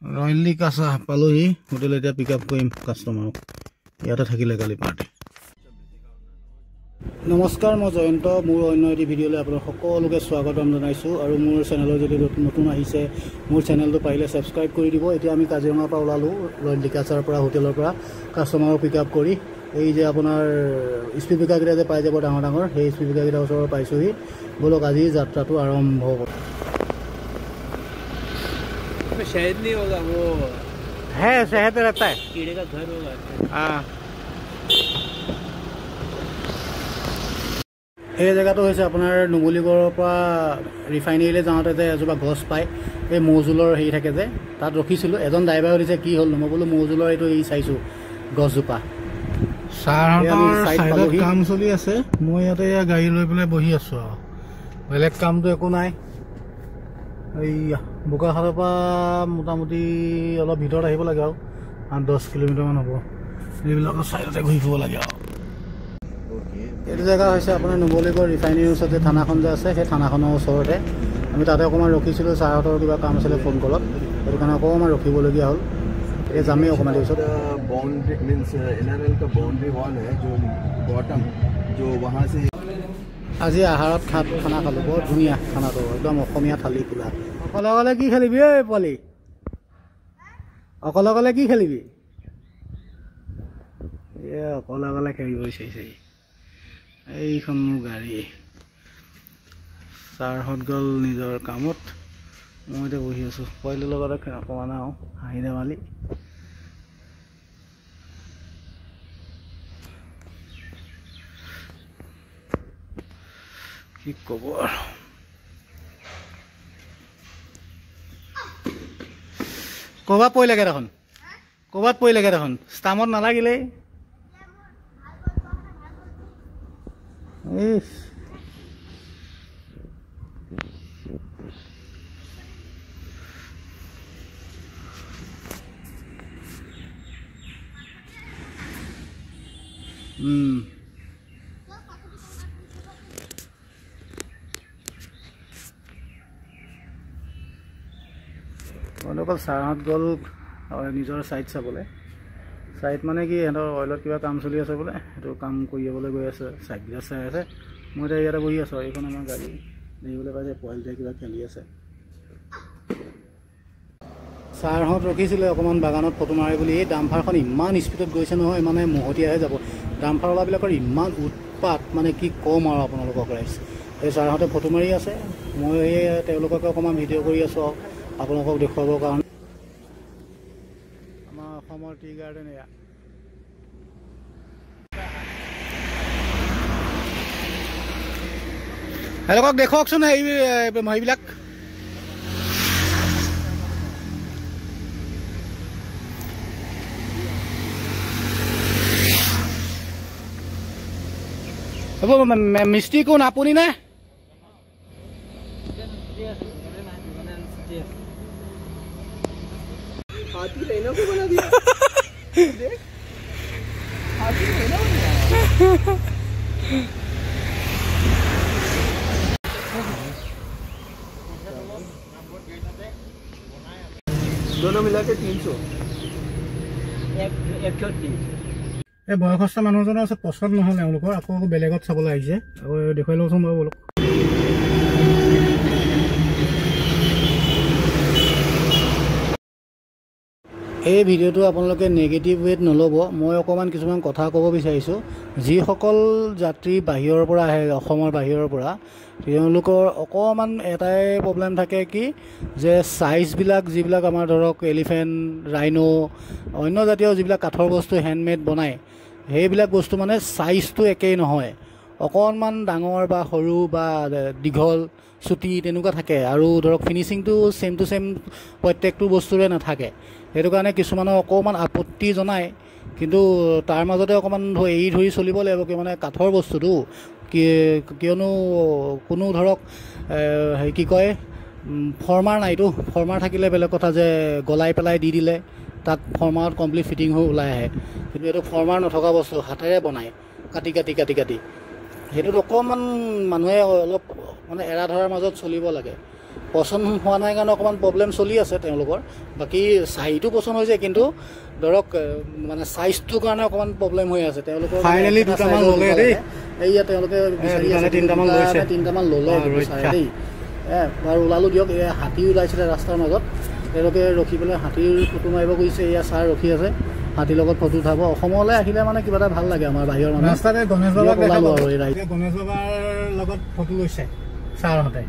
ৰয়েলি কাছা পালোহি হোটেল এতিয়া পিক আপ কৰিম কাষ্টমাৰক ইয়াতে থাকিলে কালি পাৰ্টি নমস্কাৰ মই জয়ন্ত মোৰ অন্য এটি ভিডিঅ'লৈ আপোনালোক সকলোকে স্বাগতম জনাইছোঁ আৰু মোৰ চেনেলৰ যদি নতুন আহিছে মোৰ চেনেলটো পাৰিলে ছাবস্ক্ৰাইব কৰি দিব এতিয়া আমি কাজিৰঙাৰ পৰা ওলালোঁ ৰয়েলি কাছাৰ পৰা হোটেলৰ পৰা কাষ্টমাৰক পিক আপ কৰি এই যে আপোনাৰ স্পীকাৰকেইটা যে পাই যাব ডাঙৰ ডাঙৰ সেই স্পীকাৰকেইটা ওচৰত পাইছোঁহি বলক আজি যাত্ৰাটো আৰম্ভ হ'ব शहद नहीं होगा वो है शहद रहता है कीड़े का घर होगा हाँ এই জেগাটো হৈছে আপোনাৰ নুমলীগড়ৰ পৰা ৰিফাইনেৰীলৈ যাওঁতে যে এজোপা গছ পায় এই মৌজোলৰ হেৰি থাকে যে তাত ৰখিছিলোঁ এজন ড্ৰাইভাৰে সুধিছে কি হ'ল মই বোলো মৌজোলৰ এইটো এই চাইছোঁ গছজোপা ছাইডত কাম চলি আছে মই ইয়াতে গাড়ী লৈ পেলাই বহি আছোঁ আৰু বেলেগ কামটো একো নাই এইয়া বোকাখাটৰ পৰা মোটামুটি অলপ ভিতৰত আহিব লাগে আৰু 8-10 কিলোমিটাৰমান হ'ব এইবিলাকৰ ছাইডতে ঘূৰি ফুৰিব লাগে আৰু এইটো জেগা হৈছে আপোনাৰ নুমলীগড় ৰিফাইনেৰীৰ ওচৰতে থানাখন যে আছে সেই থানাখনৰ ওচৰতে আমি তাতে অকণমান ৰখিছিলোঁ ছাৰহঁতৰ কিবা কাম আছিলে ফোন কলত সেইটো কাৰণে অকণমান ৰখিবলগীয়া হ'ল এতিয়া যামেই অকণমান পিছত बाउंड्री मीन्स एनआरएल का बाउंड्री वॉल है जो बॉटम जो वहाँ से আজি আহাৰত খানা খালোঁ বৰ ধুনীয়া খানাটো একদম অসমীয়া থালি পোলা অকলে অকলে কি খেলিবি ঐ পোৱালি অকলে অকলে কি খেলিবি অকলে অকলে খেলিব বিচাৰিছে এইখন মোৰ গাড়ী ছাৰহঁত গ'ল নিজৰ কামত মই এতিয়া বহি আছোঁ পোৱালিৰ লগতে অকণমান আৰু হাঁহি ধেমালি কি ক'ব আৰু ক'ৰবাত পৰিলেগৈ দেখোন ষ্টামত নালাগিলেই অকল ছাৰহঁত গ'ল নিজৰ ছাইড চাবলৈ ছাইড মানে কি সিহঁতৰ অইলত কিবা কাম চলি আছে বোলে সেইটো কাম কৰি যাবলৈ গৈ আছে ছাইডবিলাক চাই আছে মই এতিয়া ইয়াতে বহি আছোঁ এইখন আমাৰ গাড়ী দেখিবলৈ পাইছে পোৱালিটোৱে কিবা খেলি আছে ছাৰহঁত ৰখিছিলে অকণমান বাগানত ফটো মাৰে বুলি এই ডাম্পাৰখন ইমান স্পীডত গৈছে নহয় মানে মহতিয়াহে যাব ডাম্পাৰৱালাবিলাকৰ ইমান উৎপাত মানে কি ক'ম আৰু আপোনালোকক ৰাইজ এই ছাৰহঁতে ফটো মাৰি আছে মই এই তেওঁলোককে অকণমান ভিডিঅ' কৰি আছোঁ আৰু আপোনালোকক দেখুৱাবৰ কাৰণে আমাৰ অসমৰ টি গাৰ্ডেন এয়া এওঁলোকক দেখুৱাওকচোন হেৰিবিলাক হ'ব মিস্ত্ৰী কোন আপুনি নে हाथी रहना को बना दिया देख हाथी रहना दोनों मिला के 300 এই বয়সস্থ মানুহজনৰ আছে পচন্দ নহ'ল এওঁলোকৰ আকৌ বেলেগত চাবলৈ আহিছে আকৌ দেখুৱাই লওঁচোন বাৰু বলক এই ভিডিঅ'টো আপোনালোকে নেগেটিভ ৱেত নল'ব মই অকণমান কিছুমান কথা ক'ব বিচাৰিছোঁ যিসকল যাত্ৰী বাহিৰৰ পৰা আহে অসমৰ বাহিৰৰ পৰা তেওঁলোকৰ অকণমান এটাই প্ৰব্লেম থাকে কি যে ছাইজবিলাক যিবিলাক আমাৰ ধৰক এলিফেণ্ট ৰাইনো অন্য জাতীয় যিবিলাক কাঠৰ বস্তু হেণ্ডমেড বনায় সেইবিলাক বস্তু মানে ছাইজটো একেই নহয় অকণমান ডাঙৰ বা সৰু বা দীঘল চুটি তেনেকুৱা থাকে আৰু ধৰক ফিনিচিংটো ছেম টু ছেম প্ৰত্যেকটো বস্তুৰে নাথাকে সেইটো কাৰণে কিছুমানৰ অকণমান আপত্তি জনায় কিন্তু তাৰ মাজতে অকণমান এৰি ধৰি চলিব লাগিব কি মানে কাঠৰ বস্তুটো কিয়নো কোনো ধৰক হেৰি কি কয় ফৰ্মাৰ নাইতো ফৰ্মাৰ থাকিলে বেলেগ কথা যে গলাই পেলাই দি দিলে তাত ফৰ্মাৰত কমপ্লিট ফিটিং হৈ ওলাই আহে কিন্তু এইটো ফৰ্মাৰ নথকা বস্তু হাতেৰে বনায় কাটি কাটি কাটি কাটি সেইটোত অকণমান মানুহে অলপ মানে এৰা ধৰাৰ মাজত চলিব লাগে পচন্দ হোৱা নাই কাৰণে অকণমান প্ৰব্লেম চলি আছে তেওঁলোকৰ বাকী চাহিটো পচন্দ হৈছে কিন্তু ধৰক মানে চাইজটোৰ কাৰণে অকণমান প্ৰব্লেম হৈ আছে তেওঁলোকৰ ফাইনেলি দুটামান ল'লে দেই এইয়া তেওঁলোকে বিচাৰি আছে তিনিটামান লৈছে তিনিটামান ল'লে বিচাৰে দেই বাৰু ওলালোঁ দিয়ক এয়া হাতী ওলাইছিলে ৰাস্তাৰ মাজত তেওঁলোকে ৰখি পেলাই হাতীৰ ফটো মাৰিব গৈছে এয়া ছাৰ ৰখি আছে হাতীৰ লগত ফটো উঠাব অসমলৈ আহিলে মানে কিবা এটা ভাল লাগে আমাৰ বাহিৰৰ মানুহ ৰাস্তাতে গণেশ বাবাক ওলালোঁ আৰু এই গণেশ বাবাৰ লগত ফটো লৈছে ছাৰহঁতে